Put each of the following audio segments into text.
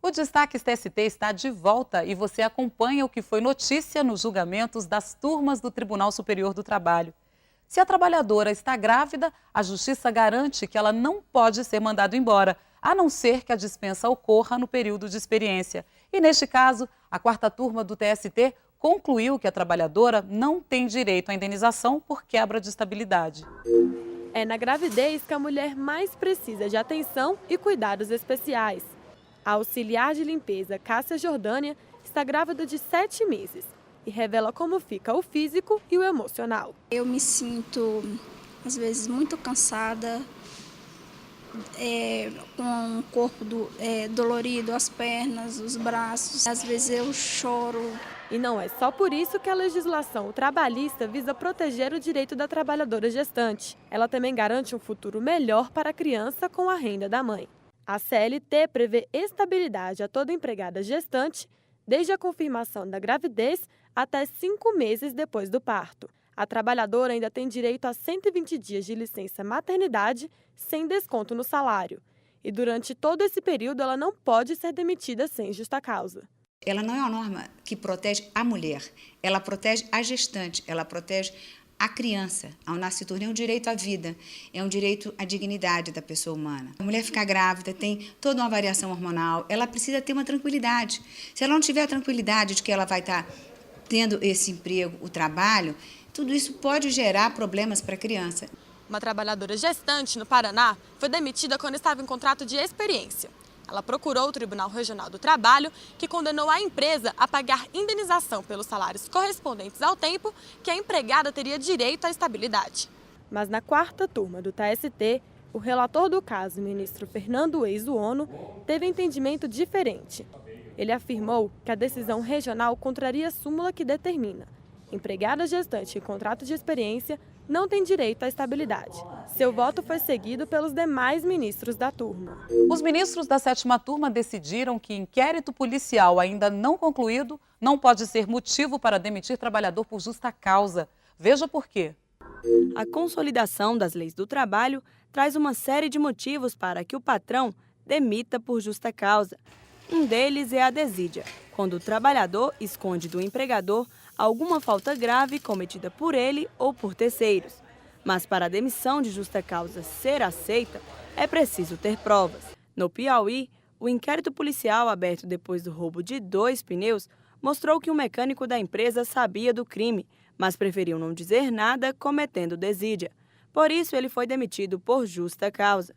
O Destaques TST está de volta e você acompanha o que foi notícia nos julgamentos das turmas do Tribunal Superior do Trabalho. Se a trabalhadora está grávida, a Justiça garante que ela não pode ser mandada embora, a não ser que a dispensa ocorra no período de experiência. E neste caso, a quarta turma do TST concluiu que a trabalhadora não tem direito à indenização por quebra de estabilidade. É na gravidez que a mulher mais precisa de atenção e cuidados especiais. A auxiliar de limpeza Cássia Jordânia está grávida de 7 meses e revela como fica o físico e o emocional. Eu me sinto, às vezes, muito cansada, com o corpo dolorido, as pernas, os braços. Às vezes eu choro. E não é só por isso que a legislação trabalhista visa proteger o direito da trabalhadora gestante. Ela também garante um futuro melhor para a criança com a renda da mãe. A CLT prevê estabilidade a toda empregada gestante, desde a confirmação da gravidez até 5 meses depois do parto. A trabalhadora ainda tem direito a 120 dias de licença maternidade sem desconto no salário. E durante todo esse período ela não pode ser demitida sem justa causa. Ela não é uma norma que protege a mulher, ela protege a gestante, ela protege a criança. Ao nascituro é um direito à vida, é um direito à dignidade da pessoa humana. A mulher fica grávida, tem toda uma variação hormonal, ela precisa ter uma tranquilidade. Se ela não tiver a tranquilidade de que ela vai estar tendo esse emprego, o trabalho, tudo isso pode gerar problemas para a criança. Uma trabalhadora gestante no Paraná foi demitida quando estava em contrato de experiência. Ela procurou o Tribunal Regional do Trabalho, que condenou a empresa a pagar indenização pelos salários correspondentes ao tempo que a empregada teria direito à estabilidade. Mas na quarta turma do TST, o relator do caso, o ministro Fernando Eisuono, teve entendimento diferente. Ele afirmou que a decisão regional contraria a súmula que determina: empregada gestante em contrato de experiência não tem direito à estabilidade. Seu voto foi seguido pelos demais ministros da turma. Os ministros da 7ª turma decidiram que inquérito policial ainda não concluído não pode ser motivo para demitir trabalhador por justa causa. Veja por quê. A consolidação das leis do trabalho traz uma série de motivos para que o patrão demita por justa causa. Um deles é a desídia, quando o trabalhador esconde do empregador alguma falta grave cometida por ele ou por terceiros. Mas para a demissão de justa causa ser aceita, é preciso ter provas. No Piauí, o inquérito policial aberto depois do roubo de 2 pneus mostrou que o mecânico da empresa sabia do crime, mas preferiu não dizer nada, cometendo desídia. Por isso, ele foi demitido por justa causa.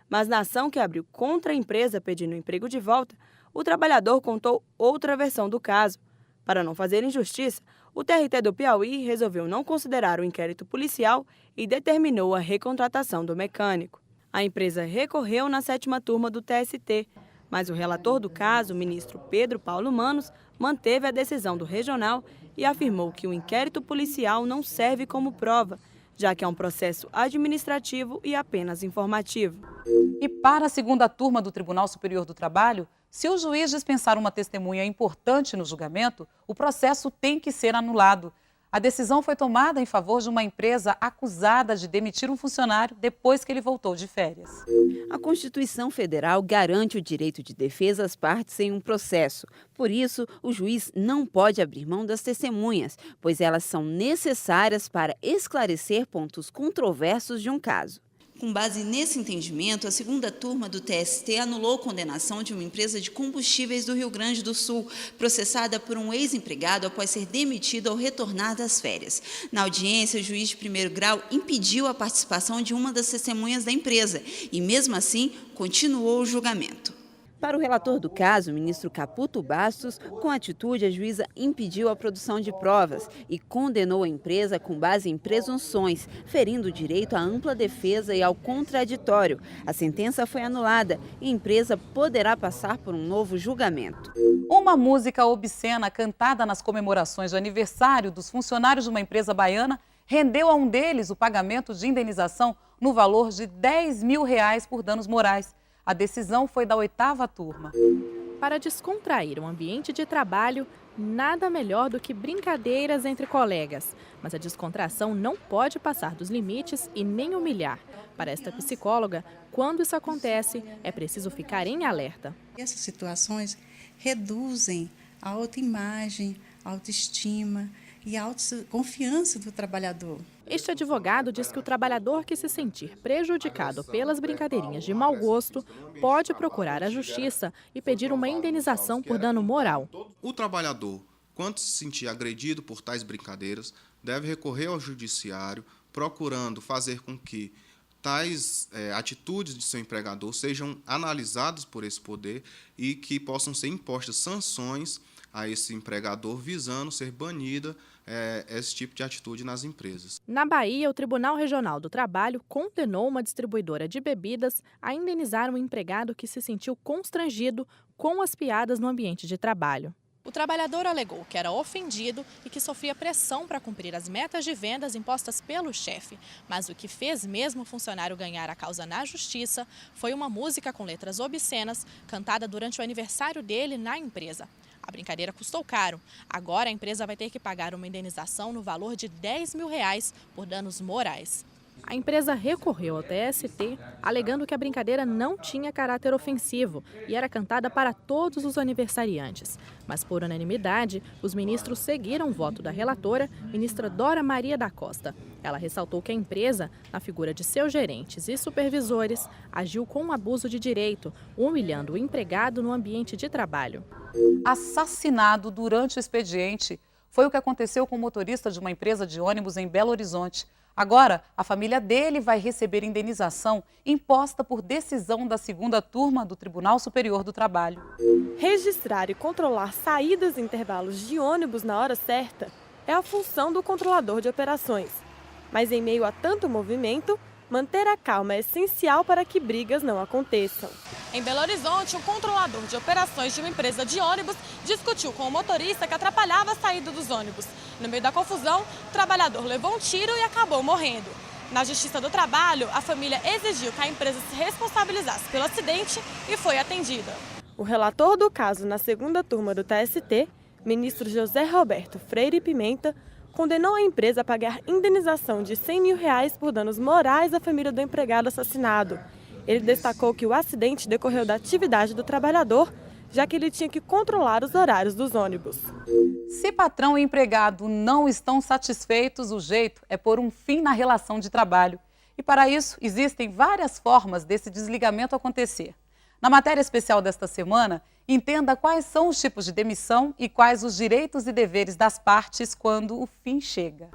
Mas na ação que abriu contra a empresa pedindo o emprego de volta, o trabalhador contou outra versão do caso. Para não fazer injustiça, o TRT do Piauí resolveu não considerar o inquérito policial e determinou a recontratação do mecânico. A empresa recorreu na 7ª turma do TST, mas o relator do caso, o ministro Pedro Paulo Manos, manteve a decisão do regional e afirmou que o inquérito policial não serve como prova, já que é um processo administrativo e apenas informativo. E para a 2ª turma do Tribunal Superior do Trabalho, se o juiz dispensar uma testemunha importante no julgamento, o processo tem que ser anulado. A decisão foi tomada em favor de uma empresa acusada de demitir um funcionário depois que ele voltou de férias. A Constituição Federal garante o direito de defesa às partes em um processo. Por isso, o juiz não pode abrir mão das testemunhas, pois elas são necessárias para esclarecer pontos controversos de um caso. Com base nesse entendimento, a 2ª turma do TST anulou a condenação de uma empresa de combustíveis do Rio Grande do Sul, processada por um ex-empregado após ser demitido ao retornar das férias. Na audiência, o juiz de 1º grau impediu a participação de uma das testemunhas da empresa e, mesmo assim, continuou o julgamento. Para o relator do caso, o ministro Caputo Bastos, com atitude, a juíza impediu a produção de provas e condenou a empresa com base em presunções, ferindo o direito à ampla defesa e ao contraditório. A sentença foi anulada e a empresa poderá passar por um novo julgamento. Uma música obscena cantada nas comemorações de aniversário dos funcionários de uma empresa baiana rendeu a um deles o pagamento de indenização no valor de R$10 mil por danos morais. A decisão foi da 8ª turma. Para descontrair um ambiente de trabalho, nada melhor do que brincadeiras entre colegas. Mas a descontração não pode passar dos limites e nem humilhar. Para esta psicóloga, quando isso acontece, é preciso ficar em alerta. Essas situações reduzem a autoimagem, a autoestima e a autoconfiança do trabalhador. Este advogado diz que o trabalhador que se sentir prejudicado pelas brincadeirinhas de mau gosto pode procurar a justiça e pedir uma indenização por dano moral. O trabalhador, quando se sentir agredido por tais brincadeiras, deve recorrer ao judiciário, procurando fazer com que tais atitudes de seu empregador sejam analisadas por esse poder e que possam ser impostas sanções a esse empregador, visando ser banida esse tipo de atitude nas empresas. Na Bahia, o Tribunal Regional do Trabalho condenou uma distribuidora de bebidas a indenizar um empregado que se sentiu constrangido com as piadas no ambiente de trabalho. O trabalhador alegou que era ofendido e que sofria pressão para cumprir as metas de vendas impostas pelo chefe. Mas o que fez mesmo o funcionário ganhar a causa na justiça foi uma música com letras obscenas cantada durante o aniversário dele na empresa. A brincadeira custou caro. Agora a empresa vai ter que pagar uma indenização no valor de R$10 mil por danos morais. A empresa recorreu ao TST, alegando que a brincadeira não tinha caráter ofensivo e era cantada para todos os aniversariantes. Mas, por unanimidade, os ministros seguiram o voto da relatora, ministra Dora Maria da Costa. Ela ressaltou que a empresa, na figura de seus gerentes e supervisores, agiu com abuso de direito, humilhando o empregado no ambiente de trabalho. Assassinado durante o expediente foi o que aconteceu com o motorista de uma empresa de ônibus em Belo Horizonte. Agora, a família dele vai receber indenização imposta por decisão da segunda turma do Tribunal Superior do Trabalho. Registrar e controlar saídas e intervalos de ônibus na hora certa é a função do controlador de operações. Mas em meio a tanto movimento, manter a calma é essencial para que brigas não aconteçam. Em Belo Horizonte, um controlador de operações de uma empresa de ônibus discutiu com o motorista que atrapalhava a saída dos ônibus. No meio da confusão, o trabalhador levou um tiro e acabou morrendo. Na Justiça do Trabalho, a família exigiu que a empresa se responsabilizasse pelo acidente e foi atendida. O relator do caso na segunda turma do TST, ministro José Roberto Freire Pimenta, condenou a empresa a pagar indenização de R$100 mil por danos morais à família do empregado assassinado. Ele destacou que o acidente decorreu da atividade do trabalhador, já que ele tinha que controlar os horários dos ônibus. Se patrão e empregado não estão satisfeitos, o jeito é pôr um fim na relação de trabalho. E para isso, existem várias formas desse desligamento acontecer. Na matéria especial desta semana, entenda quais são os tipos de demissão e quais os direitos e deveres das partes quando o fim chega.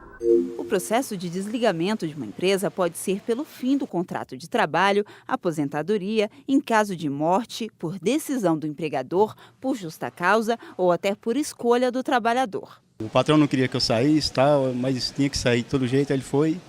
O processo de desligamento de uma empresa pode ser pelo fim do contrato de trabalho, aposentadoria, em caso de morte, por decisão do empregador, por justa causa ou até por escolha do trabalhador. O patrão não queria que eu saísse, tal, mas tinha que sair de todo jeito, aí ele foi,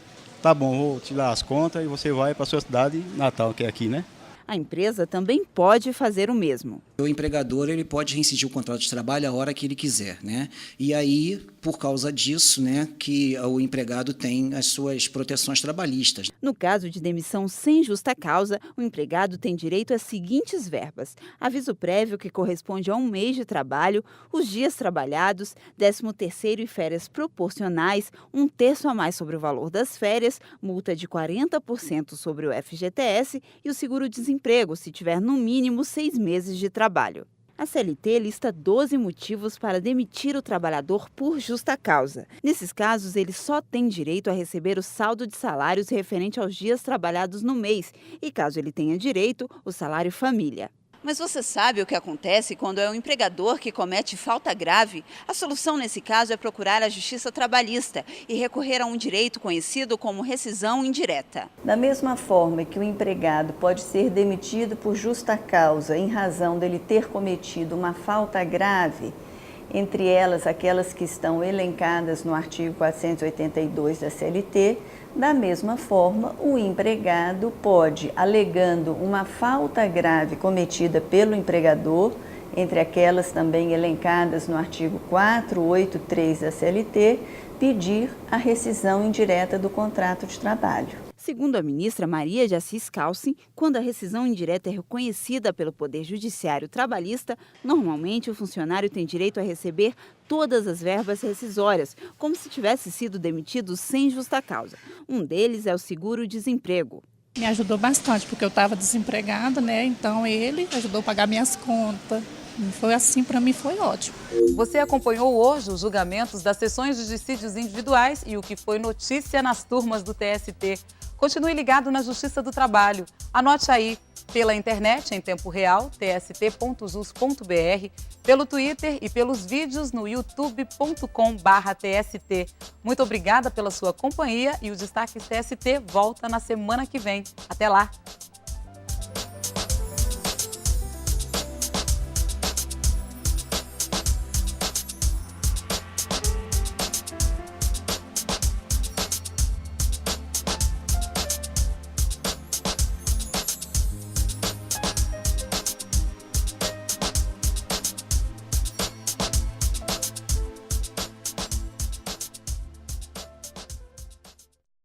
tá bom, vou te dar as contas e você vai para a sua cidade natal, que é aqui, né? A empresa também pode fazer o mesmo. O empregador ele pode reincidir o contrato de trabalho a hora que ele quiser, né? E aí, por causa disso, né, que o empregado tem as suas proteções trabalhistas. No caso de demissão sem justa causa, o empregado tem direito às seguintes verbas: aviso prévio, que corresponde a 1 mês de trabalho, os dias trabalhados, 13º e férias proporcionais, 1/3 a mais sobre o valor das férias, multa de 40% sobre o FGTS e o seguro-desemprego, se tiver no mínimo 6 meses de trabalho. A CLT lista 12 motivos para demitir o trabalhador por justa causa. Nesses casos, ele só tem direito a receber o saldo de salários referente aos dias trabalhados no mês e, caso ele tenha direito, o salário família. Mas você sabe o que acontece quando é o empregador que comete falta grave? A solução nesse caso é procurar a Justiça Trabalhista e recorrer a um direito conhecido como rescisão indireta. Da mesma forma que o empregado pode ser demitido por justa causa em razão dele ter cometido uma falta grave, entre elas aquelas que estão elencadas no artigo 482 da CLT, da mesma forma, o empregado pode, alegando uma falta grave cometida pelo empregador, entre aquelas também elencadas no artigo 483 da CLT, pedir a rescisão indireta do contrato de trabalho. Segundo a ministra Maria de Assis Calcin, quando a rescisão indireta é reconhecida pelo Poder Judiciário Trabalhista, normalmente o funcionário tem direito a receber todas as verbas rescisórias, como se tivesse sido demitido sem justa causa. Um deles é o seguro-desemprego. Me ajudou bastante, porque eu estava desempregada, né? Então ele ajudou a pagar minhas contas. Foi assim, para mim foi ótimo. Você acompanhou hoje os julgamentos das sessões de dissídios individuais e o que foi notícia nas turmas do TST. Continue ligado na Justiça do Trabalho. Anote aí, pela internet em tempo real, tst.jus.br, pelo Twitter e pelos vídeos no youtube.com/TST. Muito obrigada pela sua companhia e o Destaque TST volta na semana que vem. Até lá!